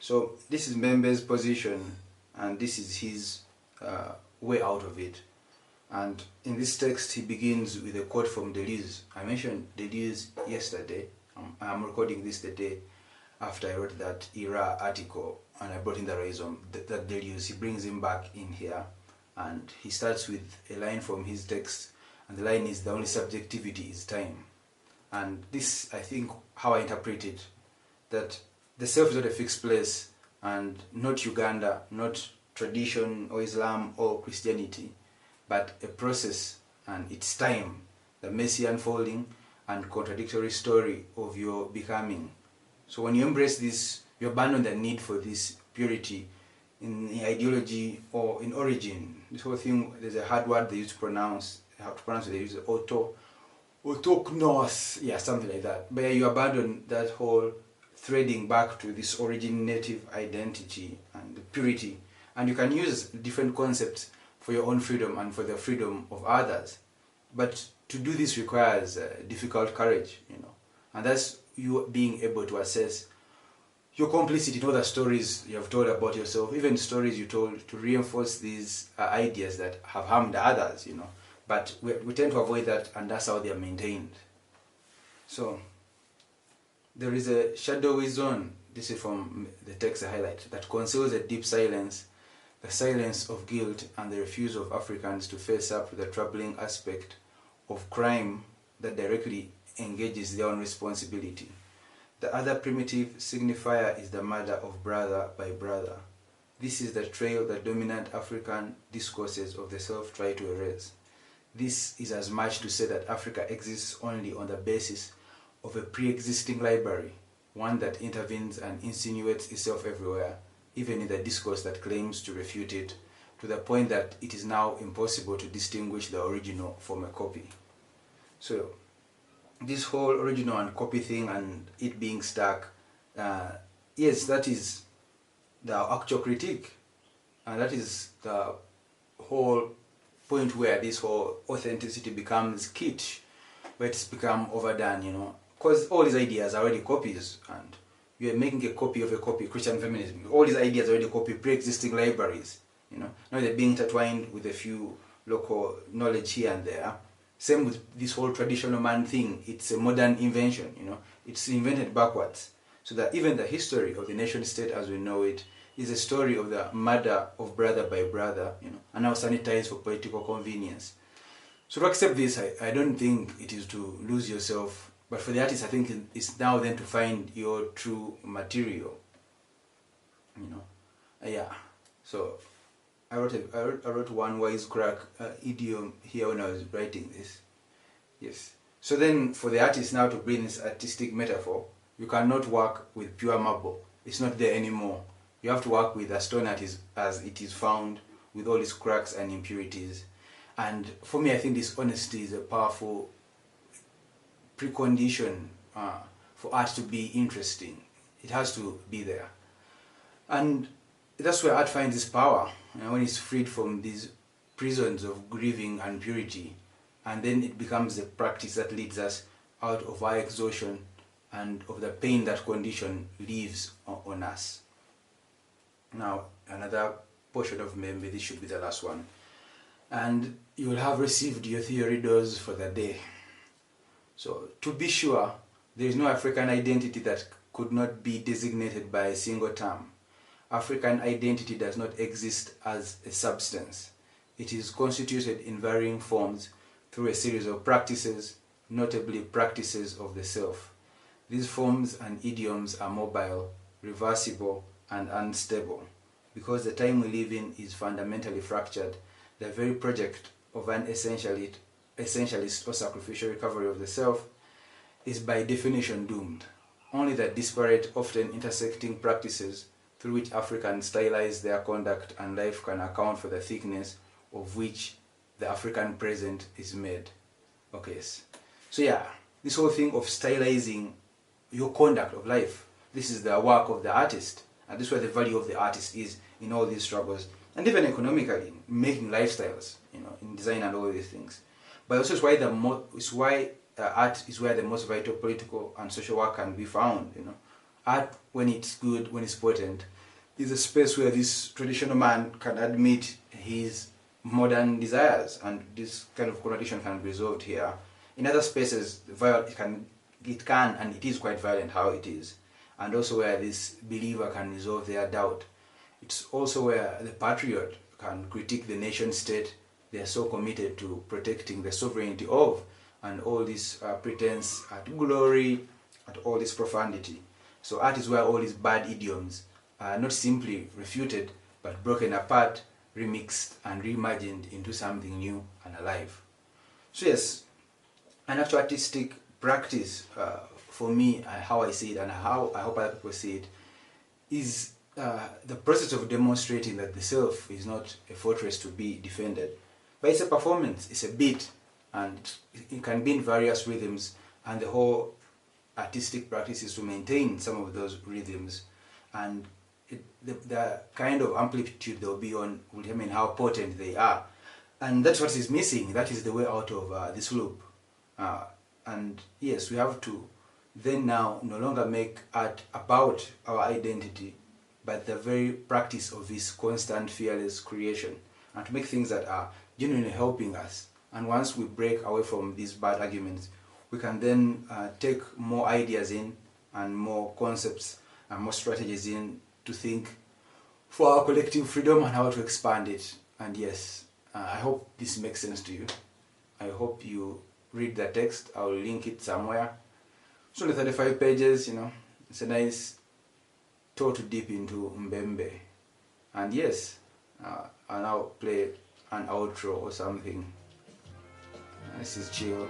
So this is Mbembe's position, and this is his way out of it. And in this text, he begins with a quote from Deleuze. I mentioned Deleuze yesterday. I'm recording this the day after I wrote that era article, and I brought in the reason that Deleuze. He brings him back in here, and he starts with a line from his text, and the line is, "The only subjectivity is time." And this, I think, how I interpret it, that the self is not a fixed place, and not Uganda, not tradition or Islam or Christianity, but a process, and it's time, the messy unfolding and contradictory story of your becoming. So when you embrace this, you abandon the need for this purity in ideology or in origin. This whole thing, there's a hard word they used to pronounce, they use autochnos, yeah, something like that. But you abandon that whole threading back to this originative identity and the purity, and you can use different concepts for your own freedom and for the freedom of others. But to do this requires difficult courage, and that's you being able to assess your complicity in all the stories you have told about yourself, even stories you told to reinforce these ideas that have harmed others, But we tend to avoid that, and that's how they are maintained. So there is a shadowy zone, this is from the text I highlight, that conceals a deep silence, the silence of guilt and the refusal of Africans to face up to the troubling aspect of crime that directly engages their own responsibility. The other primitive signifier is the murder of brother by brother. This is the trail that dominant African discourses of the self try to erase. This is as much to say that Africa exists only on the basis of a pre-existing library, one that intervenes and insinuates itself everywhere, even in the discourse that claims to refute it, to the point that it is now impossible to distinguish the original from a copy. So this whole original and copy thing and it being stuck, yes, that is the actual critique, and that is the whole point where this whole authenticity becomes kitsch, where it's become overdone, because all these ideas are already copies, and you are making a copy of a copy. Christian feminism, all these ideas are already copy pre-existing libraries, now they're being intertwined with a few local knowledge here and there. Same with this whole traditional man thing. It's a modern invention, it's invented backwards, so that even the history of the nation state as we know it is a story of the murder of brother by brother, and now sanitized for political convenience. So to accept this, I don't think it is to lose yourself, but for the artist, I think it's now then to find your true material, Yeah. So I wrote one wisecrack idiom here when I was writing this. Yes. So then for the artist now to bring this artistic metaphor, you cannot work with pure marble. It's not there anymore. You have to work with a stone as it is found, with all its cracks and impurities. And for me, I think this honesty is a powerful precondition for art to be interesting. It has to be there. And that's where art finds its power, when it's freed from these prisons of grieving and purity, and then it becomes a practice that leads us out of our exhaustion and of the pain that condition leaves on us. Now, another portion of Mbembe, this should be the last one, and you will have received your theory dose for the day. So, to be sure, there is no African identity that could not be designated by a single term. African identity does not exist as a substance. It is constituted in varying forms through a series of practices, notably practices of the self. These forms and idioms are mobile, reversible, and unstable. Because the time we live in is fundamentally fractured, the very project of an essentialist or sacrificial recovery of the self is by definition doomed. Only the disparate, often intersecting practices through which Africans stylize their conduct and life can account for the thickness of which the African present is made. Okay, so yeah, this whole thing of stylizing your conduct of life, this is the work of the artist, and this is where the value of the artist is in all these struggles, and even economically, making lifestyles, in design and all these things. But also it's why art is where the most vital political and social work can be found. Art, when it's good, when it's potent, is a space where this traditional man can admit his modern desires, and this kind of connotation can be resolved here. In other spaces, it can and it is quite violent how it is, and also where this believer can resolve their doubt. It's also where the patriot can critique the nation state they are so committed to protecting the sovereignty of, and all this pretense at glory, at all this profundity. So art is where all these bad idioms are not simply refuted, but broken apart, remixed and reimagined into something new and alive. So yes, an actual artistic practice for me, how I see it and how I hope other people see it, is the process of demonstrating that the self is not a fortress to be defended, but it's a performance, it's a beat, and it can be in various rhythms, and the whole artistic practice is to maintain some of those rhythms, and the kind of amplitude they'll be on will determine how potent they are, and that's what is missing. That is the way out of this loop, and yes, we have to then now no longer make art about our identity, but the very practice of this constant fearless creation, and to make things that are genuinely helping us. And once we break away from these bad arguments, we can then take more ideas in, and more concepts and more strategies in, to think for our collective freedom and how to expand it. And yes, I hope this makes sense to you. I hope you read the text. I'll link it somewhere. It's only 35 pages, It's a nice toe to dip into Mbembe. And yes, I'll now play an outro or something. This is chill.